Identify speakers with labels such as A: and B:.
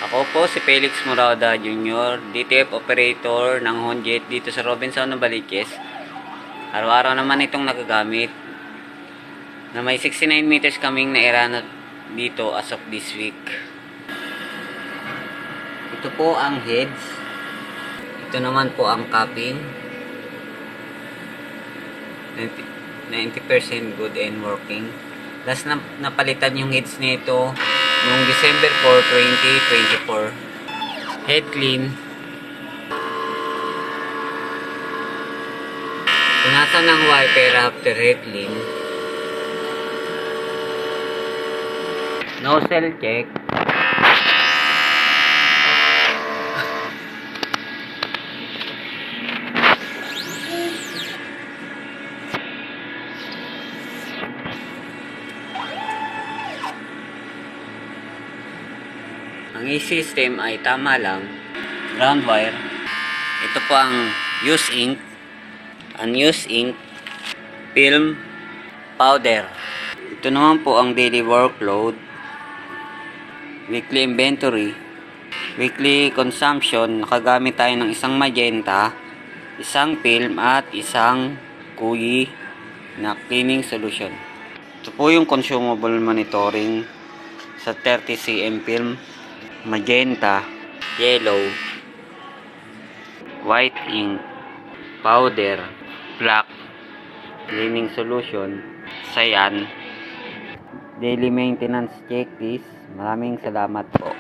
A: Ako po si Felix Murada Jr., DTF operator ng Honjet dito sa Robinson, Novaliches. Araw-araw naman itong nagagamit na may 69 meters kaming nairanot dito as of this week. Ito po ang heads. Ito naman po ang capping. 90% good and working. Last na napalitan yung heads nito noong December 4, 2024. Head clean. Punasan ng wiper after head clean. Nozzle check. Ang e-system ay tama lang. Ground wire. Ito po ang use ink. Unused ink. Film. Powder. Ito naman po ang daily workload. Weekly inventory. Weekly consumption. Nakagamit tayo ng isang magenta, isang film at isang kuyi na cleaning solution. Ito po yung consumable monitoring sa 30 cm film. Magenta, yellow, white ink, powder, black, cleaning solution, cyan, daily maintenance checklist. Maraming salamat po.